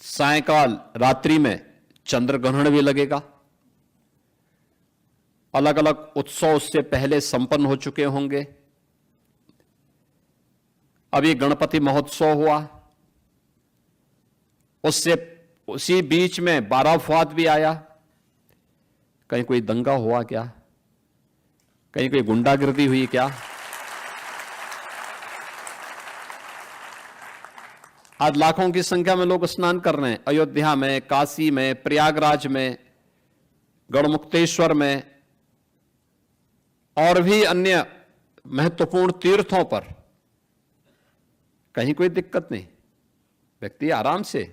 सायंकाल रात्रि में चंद्र ग्रहण भी लगेगा। अलग अलग उत्सव उससे पहले संपन्न हो चुके होंगे। अभी गणपति महोत्सव हुआ, उसी बीच में 12 फुआद भी आया। कहीं कोई दंगा हुआ क्या? कहीं कोई गुंडागर्दी हुई क्या? आज लाखों की संख्या में लोग स्नान कर रहे हैं। अयोध्या में, काशी में, प्रयागराज में, गढ़मुक्तेश्वर में और भी अन्य महत्वपूर्ण तीर्थों पर कहीं कोई दिक्कत नहीं। व्यक्ति आराम से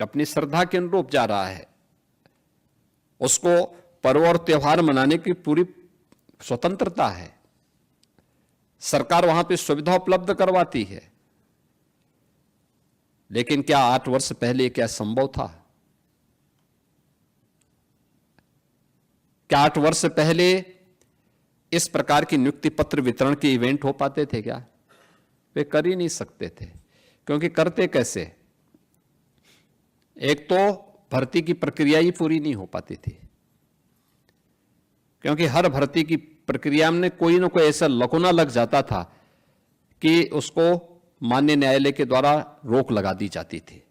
अपनी श्रद्धा के अनुरूप जा रहा है। उसको पर्व और त्योहार मनाने की पूरी स्वतंत्रता है। सरकार वहां पे सुविधा उपलब्ध करवाती है। लेकिन क्या 8 वर्ष पहले क्या संभव था? क्या 8 वर्ष पहले इस प्रकार की नियुक्ति पत्र वितरण के इवेंट हो पाते थे क्या? वे कर ही नहीं सकते थे। क्योंकि करते कैसे? एक तो भर्ती की प्रक्रिया ही पूरी नहीं हो पाती थी, क्योंकि हर भर्ती की प्रक्रिया में कोई ना कोई ऐसा लकुना लग जाता था कि उसको माननीय न्यायालय के द्वारा रोक लगा दी जाती थी।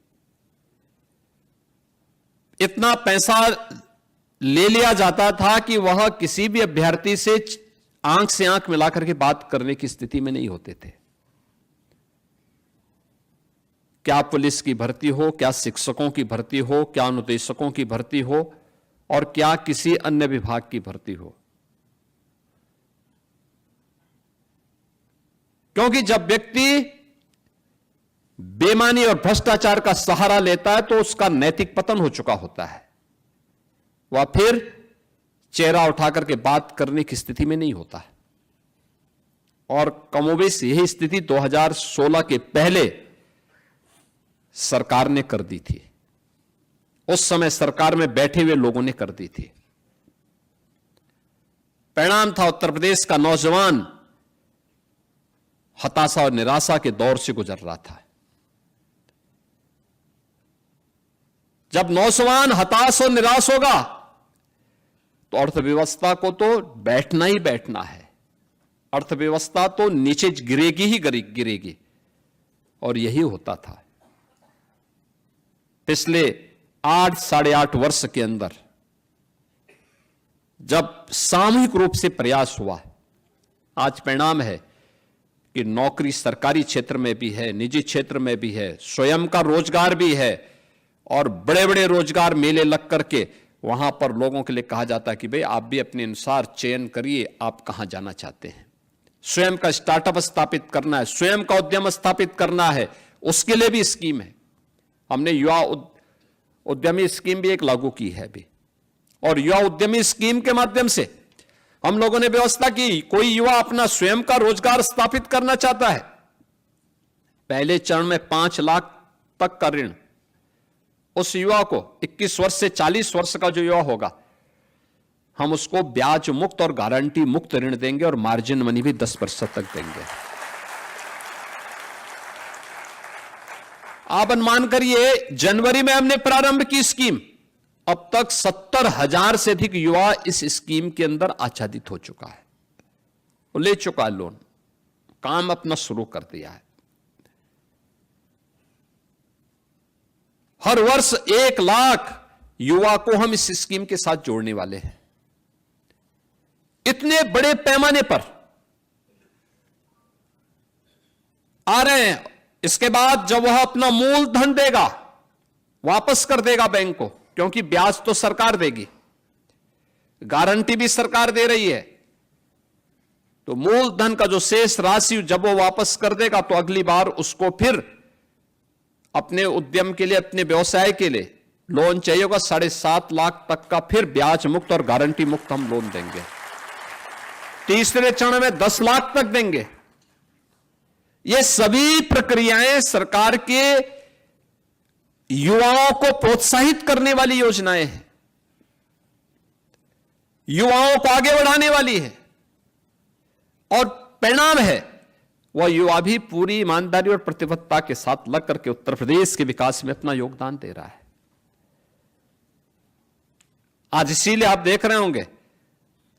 इतना पैसा ले लिया जाता था कि वह किसी भी अभ्यर्थी से आंख से आंख मिलाकर के बात करने की स्थिति में नहीं होते थे। क्या पुलिस की भर्ती हो, क्या शिक्षकों की भर्ती हो, क्या अनुदेशकों की भर्ती हो, और क्या किसी अन्य विभाग की भर्ती हो। क्योंकि जब व्यक्ति बेईमानी और भ्रष्टाचार का सहारा लेता है तो उसका नैतिक पतन हो चुका होता है। वह फिर चेहरा उठाकर के बात करने की स्थिति में नहीं होता है। और कमोबेश यही स्थिति 2016 के पहले सरकार ने कर दी थी। उस समय सरकार में बैठे हुए लोगों ने कर दी थी। परिणाम था उत्तर प्रदेश का नौजवान हताशा और निराशा के दौर से गुजर रहा था। जब नौजवान हताश और निराश होगा तो अर्थव्यवस्था को तो बैठना ही बैठना है। अर्थव्यवस्था तो नीचे गिरेगी ही गिरेगी। और यही होता था। पिछले 8-8.5 वर्ष के अंदर जब सामूहिक रूप से प्रयास हुआ, आज परिणाम है कि नौकरी सरकारी क्षेत्र में भी है, निजी क्षेत्र में भी है, स्वयं का रोजगार भी है, और बड़े बड़े रोजगार मेले लग करके वहां पर लोगों के लिए कहा जाता है कि भाई आप भी अपने अनुसार चयन करिए, आप कहां जाना चाहते हैं। स्वयं का स्टार्टअप स्थापित करना है, स्वयं का उद्यम स्थापित करना है, उसके लिए भी स्कीम है। हमने युवा उद्यमी स्कीम भी एक लागू की है अभी, और युवा उद्यमी स्कीम के माध्यम से हम लोगों ने व्यवस्था की। कोई युवा अपना स्वयं का रोजगार स्थापित करना चाहता है, पहले चरण में 5 लाख तक का ऋण उस युवा को, 21 वर्ष से 40 वर्ष का जो युवा होगा, हम उसको ब्याज मुक्त और गारंटी मुक्त ऋण देंगे, और मार्जिन मनी भी 10% तक देंगे। आप अनुमान करिए, जनवरी में हमने प्रारंभ की स्कीम, अब तक 70,000 से अधिक युवा इस स्कीम के अंदर आच्छादित हो चुका है, वो ले चुका है लोन, काम अपना शुरू कर दिया है। हर वर्ष 1 लाख युवा को हम इस स्कीम के साथ जोड़ने वाले हैं। इतने बड़े पैमाने पर आ रहे हैं। इसके बाद जब वह अपना मूलधन देगा, वापस कर देगा बैंक को, क्योंकि ब्याज तो सरकार देगी, गारंटी भी सरकार दे रही है, तो मूलधन का जो शेष राशि जब वो वापस कर देगा तो अगली बार उसको फिर अपने उद्यम के लिए, अपने व्यवसाय के लिए लोन चाहिए होगा। 7.5 लाख तक का फिर ब्याज मुक्त और गारंटी मुक्त हम लोन देंगे। तीसरे चरण में 10 लाख तक देंगे। ये सभी प्रक्रियाएं सरकार के युवाओं को प्रोत्साहित करने वाली योजनाएं हैं, युवाओं को आगे बढ़ाने वाली है, और परिणाम है वह युवा भी पूरी ईमानदारी और प्रतिबद्धता के साथ लग करके उत्तर प्रदेश के विकास में अपना योगदान दे रहा है। आज इसीलिए आप देख रहे होंगे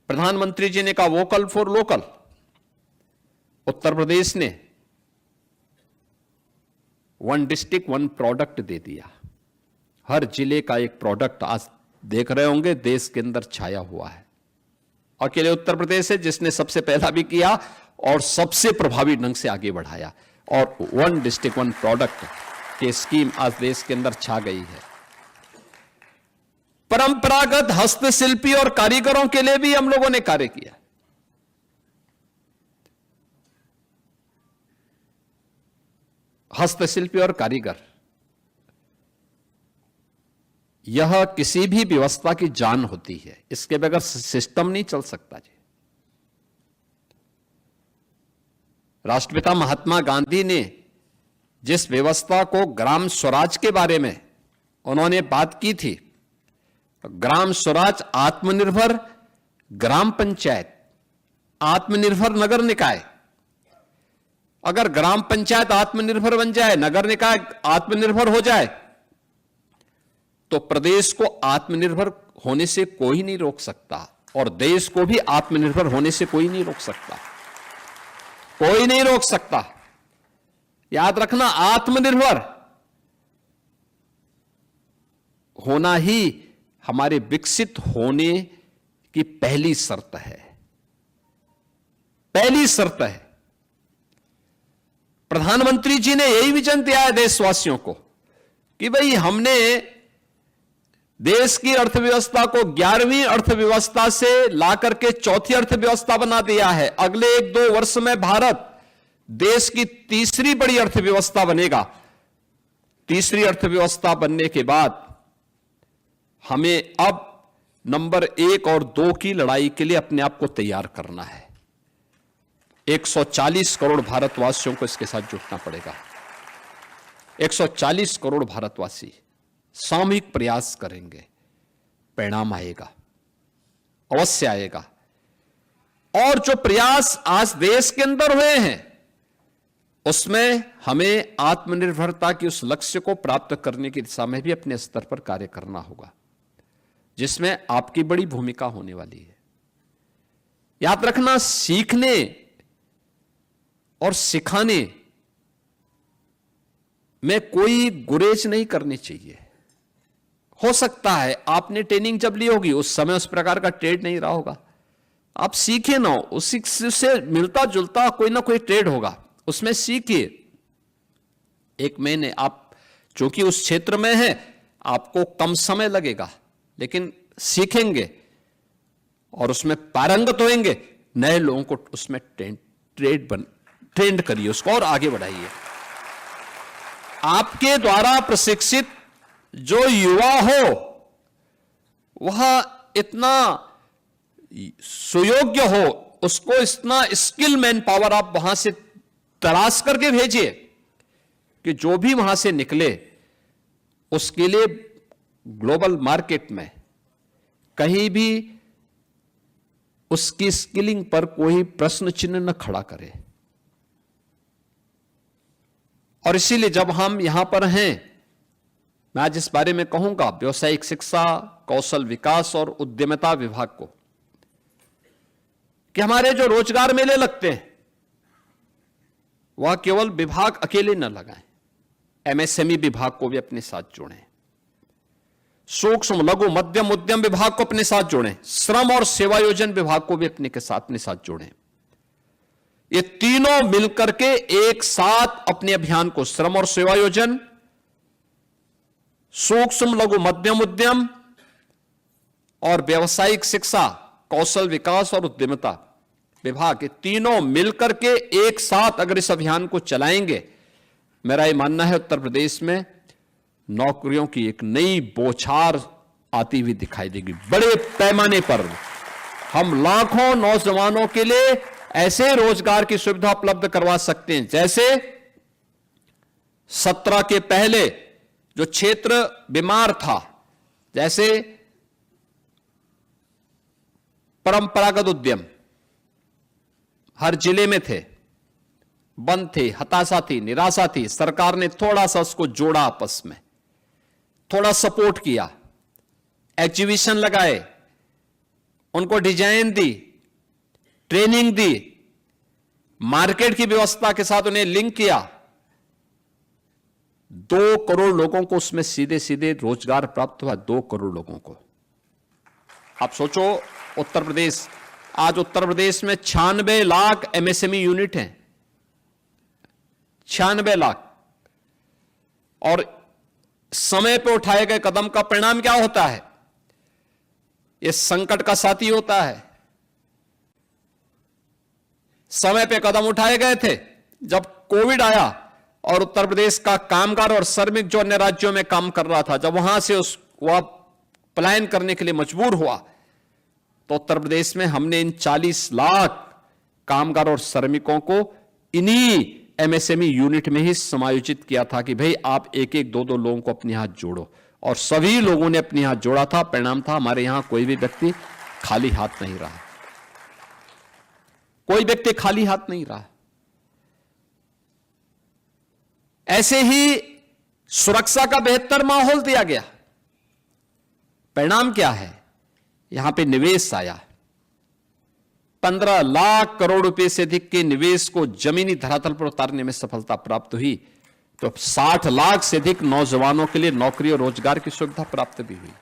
प्रधानमंत्री जी ने कहा vocal for local. Uttar Pradesh ने 1 डिस्ट्रिक्ट 1 प्रोडक्ट दे दिया। हर जिले का एक प्रोडक्ट आज देख रहे होंगे देश के अंदर छाया हुआ है। अकेले उत्तर प्रदेश है जिसने सबसे पहला भी किया और सबसे प्रभावी ढंग से आगे बढ़ाया, और 1 डिस्ट्रिक्ट 1 प्रोडक्ट की स्कीम आज देश के अंदर छा गई है। परंपरागत हस्तशिल्पी और कारीगरों के लिए भी हम लोगों ने कार्य किया। हस्तशिल्पी और कारीगर यह किसी भी व्यवस्था की जान होती है। इसके बगैर सिस्टम नहीं चल सकता जी। राष्ट्रपिता महात्मा गांधी ने जिस व्यवस्था को ग्राम स्वराज के बारे में उन्होंने बात की थी, ग्राम स्वराज, आत्मनिर्भर ग्राम पंचायत, आत्मनिर्भर नगर निकाय। अगर ग्राम पंचायत आत्मनिर्भर बन जाए, नगर निकाय आत्मनिर्भर हो जाए, तो प्रदेश को आत्मनिर्भर होने से कोई नहीं रोक सकता और देश को भी आत्मनिर्भर होने से कोई नहीं रोक सकता। कोई नहीं रोक सकता। याद रखना, आत्मनिर्भर होना ही हमारे विकसित होने की पहली शर्त है। पहली शर्त है। प्रधानमंत्री जी ने यही विजन दिया है देशवासियों को कि भाई हमने देश की अर्थव्यवस्था को 11वीं अर्थव्यवस्था से लाकर के चौथी अर्थव्यवस्था बना दिया है। अगले 1-2 वर्ष में भारत देश की तीसरी बड़ी अर्थव्यवस्था बनेगा। तीसरी अर्थव्यवस्था बनने के बाद हमें अब नंबर 1 और 2 की लड़ाई के लिए अपने आप को तैयार करना है। 140 करोड़ भारतवासियों को इसके साथ जुटना पड़ेगा। 140 करोड़ भारतवासी सामूहिक प्रयास करेंगे, परिणाम आएगा, अवश्य आएगा। और जो प्रयास आज देश के अंदर हुए हैं, उसमें हमें आत्मनिर्भरता के उस लक्ष्य को प्राप्त करने की दिशा में भी अपने स्तर पर कार्य करना होगा, जिसमें आपकी बड़ी भूमिका होने वाली है। याद रखना, सीखने और सिखाने में कोई गुरेज नहीं करनी चाहिए। हो सकता है आपने ट्रेनिंग जब ली होगी उस समय उस प्रकार का ट्रेड नहीं रहा होगा, आप सीखे ना, उसी से मिलता जुलता कोई ना कोई ट्रेड होगा, उसमें सीखिए। 1 महीने आप चूंकि उस क्षेत्र में हैं, आपको कम समय लगेगा, लेकिन सीखेंगे और उसमें पारंगत होंगे। नए लोगों को उसमें ट्रेंड करिए, उसको और आगे बढ़ाइए। आपके द्वारा प्रशिक्षित जो युवा हो वह इतना सुयोग्य हो, उसको इतना स्किल मैन पावर आप वहां से तलाश करके भेजिए कि जो भी वहां से निकले उसके लिए ग्लोबल मार्केट में कहीं भी उसकी स्किलिंग पर कोई प्रश्न चिन्ह न खड़ा करे। और इसीलिए जब हम यहां पर हैं, मैं आज इस बारे में कहूंगा व्यावसायिक शिक्षा, कौशल विकास और उद्यमिता विभाग को कि हमारे जो रोजगार मेले लगते हैं वह केवल विभाग अकेले न लगाएं, एमएसएमई विभाग को भी अपने साथ जोड़ें, सूक्ष्म लघु मध्यम उद्यम विभाग को अपने साथ जोड़ें, श्रम और सेवायोजन विभाग को भी अपने साथ जोड़ें। ये तीनों मिलकर के एक साथ अपने अभियान को, श्रम और सेवायोजन, सूक्ष्म लघु मध्यम उद्यम और व्यावसायिक शिक्षा, कौशल विकास और उद्यमिता विभाग, ये तीनों मिलकर के एक साथ अगर इस अभियान को चलाएंगे, मेरा यह मानना है उत्तर प्रदेश में नौकरियों की एक नई बौछार आती हुई दिखाई देगी। बड़े पैमाने पर हम लाखों नौजवानों के लिए ऐसे रोजगार की सुविधा उपलब्ध करवा सकते हैं जैसे 17 के पहले जो क्षेत्र बीमार था, जैसे परंपरागत उद्यम हर जिले में थे, बंद थे, हताशा थी, निराशा थी, सरकार ने थोड़ा सा उसको जोड़ा, आपस में थोड़ा सपोर्ट किया, एग्जीबिशन लगाए, उनको डिजाइन दी, ट्रेनिंग दी, मार्केट की व्यवस्था के साथ उन्हें लिंक किया। 2 करोड़ लोगों को उसमें सीधे सीधे रोजगार प्राप्त हुआ। 2 करोड़ लोगों को। आप सोचो, उत्तर प्रदेश, आज उत्तर प्रदेश में 96 लाख एमएसएमई यूनिट हैं, 96 लाख। और समय पर उठाए गए कदम का परिणाम क्या होता है? यह संकट का साथी होता है। समय पे कदम उठाए गए थे, जब कोविड आया और उत्तर प्रदेश का कामगार और श्रमिक जो अन्य राज्यों में काम कर रहा था, जब वहां से वह पलायन करने के लिए मजबूर हुआ, तो उत्तर प्रदेश में हमने इन 40 लाख कामगार और श्रमिकों को इन्हीं एमएसएमई यूनिट में ही समायोजित किया था कि भाई आप एक एक दो दो लोगों को अपने हाथ जोड़ो, और सभी लोगों ने अपने हाथ जोड़ा था। परिणाम था हमारे यहां कोई भी व्यक्ति खाली हाथ नहीं रहा, कोई व्यक्ति खाली हाथ नहीं रहा। ऐसे ही सुरक्षा का बेहतर माहौल दिया गया। परिणाम क्या है? यहां पे निवेश आया, 15 लाख करोड़ रुपए से अधिक के निवेश को जमीनी धरातल पर उतारने में सफलता प्राप्त हुई, तो 60 लाख से अधिक नौजवानों के लिए नौकरी और रोजगार की सुविधा प्राप्त भी हुई।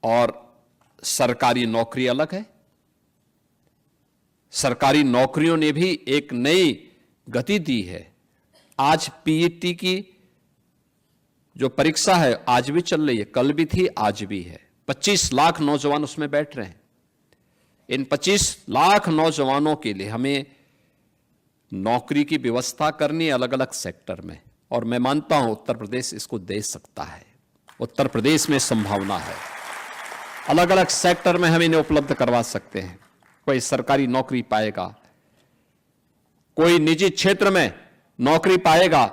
और सरकारी नौकरी अलग है, सरकारी नौकरियों ने भी एक नई गति दी है। आज पीईटी की जो परीक्षा है आज भी चल रही है, कल भी थी, आज भी है। 25 लाख नौजवान उसमें बैठ रहे हैं। इन 25 लाख नौजवानों के लिए हमें नौकरी की व्यवस्था करनी है अलग अलग सेक्टर में, और मैं मानता हूं उत्तर प्रदेश इसको दे सकता है। उत्तर प्रदेश में संभावना है, अलग अलग सेक्टर में हम इन्हें उपलब्ध करवा सकते हैं। कोई सरकारी नौकरी पाएगा, कोई निजी क्षेत्र में नौकरी पाएगा,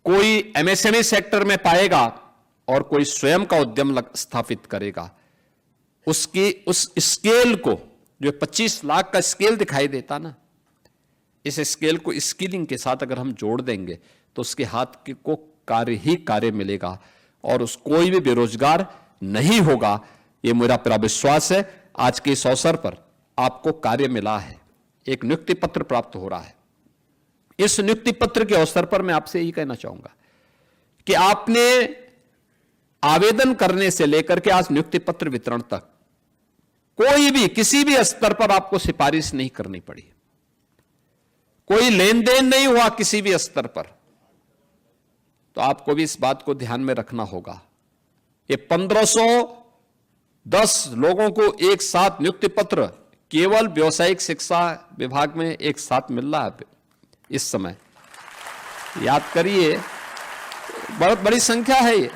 कोई एमएसएमई सेक्टर में पाएगा, और कोई स्वयं का उद्यम स्थापित करेगा। उसकी उस स्केल को, जो 25 लाख का स्केल दिखाई देता ना, इस स्केल को स्किलिंग के साथ अगर हम जोड़ देंगे तो उसके हाथ को कार्य ही कार्य मिलेगा, और उस कोई भी बेरोजगार नहीं होगा। यह मेरा पूरा विश्वास है। आज के इस अवसर पर आपको कार्य मिला है, एक नियुक्ति पत्र प्राप्त हो रहा है। इस नियुक्ति पत्र के अवसर पर मैं आपसे यही कहना चाहूंगा कि आपने आवेदन करने से लेकर के आज नियुक्ति पत्र वितरण तक कोई भी किसी भी स्तर पर आपको सिफारिश नहीं करनी पड़ी, कोई लेन देन नहीं हुआ किसी भी स्तर पर। तो आपको भी इस बात को ध्यान में रखना होगा। ये 1510 लोगों को एक साथ नियुक्ति पत्र केवल व्यावसायिक शिक्षा विभाग में एक साथ मिल रहा है इस समय। याद करिए, बहुत बड़ी संख्या है ये,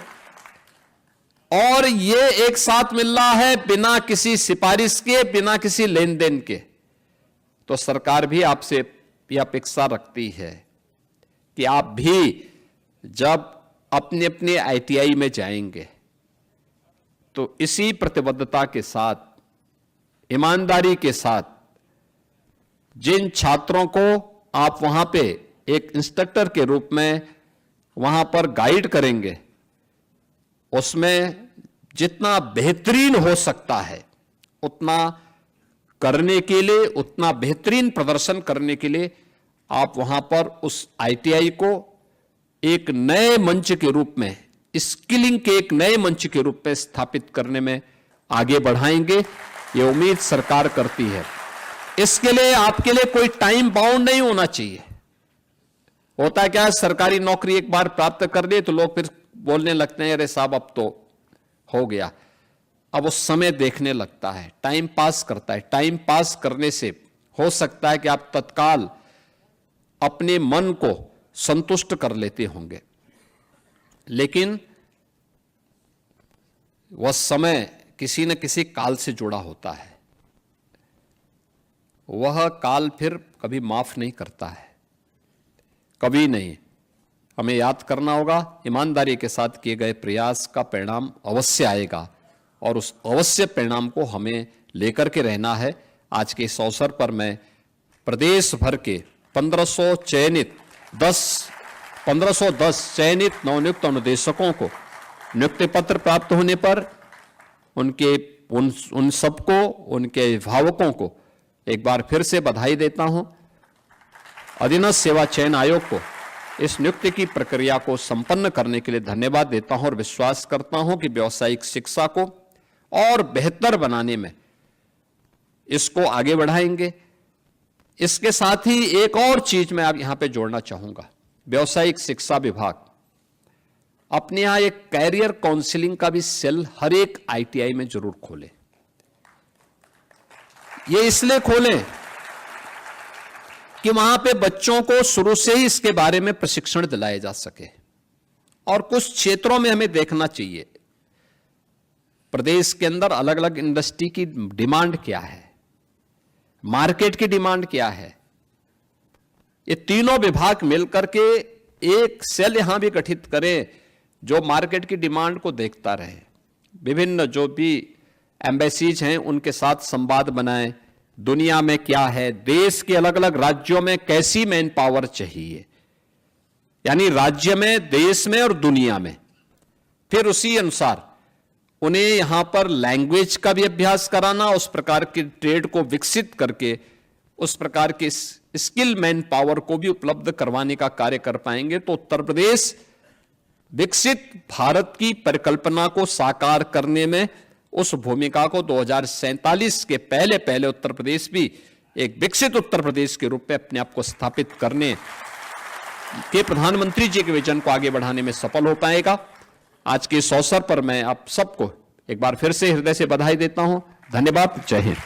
और ये एक साथ मिल रहा है बिना किसी सिफारिश के, बिना किसी लेन देन के। तो सरकार भी आपसे यह अपेक्षा रखती है कि आप भी जब अपने अपने आईटीआई में जाएंगे तो इसी प्रतिबद्धता के साथ, ईमानदारी के साथ, जिन छात्रों को आप वहां पे एक इंस्ट्रक्टर के रूप में वहां पर गाइड करेंगे, उसमें जितना बेहतरीन हो सकता है उतना करने के लिए, उतना बेहतरीन प्रदर्शन करने के लिए आप वहां पर उस आईटीआई को एक नए मंच के रूप में, स्किलिंग के एक नए मंच के रूप में स्थापित करने में आगे बढ़ाएंगे। ये उम्मीद सरकार करती है। इसके लिए आपके लिए कोई टाइम बाउंड नहीं होना चाहिए। होता क्या है, सरकारी नौकरी एक बार प्राप्त कर लिए तो लोग फिर बोलने लगते हैं अरे साहब अब तो हो गया। अब उस समय देखने लगता है, टाइम पास करता है। टाइम पास करने से हो सकता है कि आप तत्काल अपने मन को संतुष्ट कर लेते होंगे, लेकिन वह समय किसी न किसी काल से जुड़ा होता है। वह काल फिर कभी माफ नहीं करता है, कभी नहीं। हमें याद करना होगा, ईमानदारी के साथ किए गए प्रयास का परिणाम अवश्य आएगा, और उस अवश्य परिणाम को हमें लेकर के रहना है। आज के इस अवसर पर मैं प्रदेश भर के 1510 चयनित नवनियुक्त अनुदेशकों को नियुक्ति पत्र प्राप्त होने पर उन सबको, उनके अभिभावकों को एक बार फिर से बधाई देता हूं। अधीनस्थ सेवा चयन आयोग को इस नियुक्ति की प्रक्रिया को संपन्न करने के लिए धन्यवाद देता हूं, और विश्वास करता हूं कि व्यावसायिक शिक्षा को और बेहतर बनाने में इसको आगे बढ़ाएंगे। इसके साथ ही एक और चीज मैं आप यहां पे जोड़ना चाहूंगा। व्यावसायिक शिक्षा विभाग अपने यहां एक कैरियर काउंसलिंग का भी सेल हर एक आईटीआई में जरूर खोले। ये इसलिए खोलें कि वहां पे बच्चों को शुरू से ही इसके बारे में प्रशिक्षण दिलाया जा सके, और कुछ क्षेत्रों में हमें देखना चाहिए प्रदेश के अंदर अलग अलग इंडस्ट्री की डिमांड क्या है, मार्केट की डिमांड क्या है। ये तीनों विभाग मिलकर के एक सेल यहां भी गठित करें जो मार्केट की डिमांड को देखता रहे। विभिन्न जो भी एम्बेसीज हैं उनके साथ संवाद बनाएं, दुनिया में क्या है, देश के अलग अलग राज्यों में कैसी मैन पावर चाहिए, यानी राज्य में, देश में और दुनिया में। फिर उसी अनुसार उन्हें यहां पर लैंग्वेज का भी अभ्यास कराना, उस प्रकार के ट्रेड को विकसित करके उस प्रकार के स्किल मैन पावर को भी उपलब्ध करवाने का कार्य कर पाएंगे तो उत्तर प्रदेश विकसित भारत की परिकल्पना को साकार करने में उस भूमिका को 2047 के पहले पहले उत्तर प्रदेश भी एक विकसित उत्तर प्रदेश के रूप में अपने आप को स्थापित करने के प्रधानमंत्री जी के विजन को आगे बढ़ाने में सफल हो पाएगा। आज के इस अवसर पर मैं आप सबको एक बार फिर से हृदय से बधाई देता हूं। धन्यवाद। जय हिंद।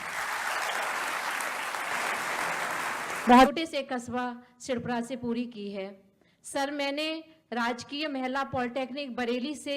छोटे से कस्बा सिरपुरा से पूरी की है। सर, मैंने राजकीय महिला पॉलिटेक्निक बरेली से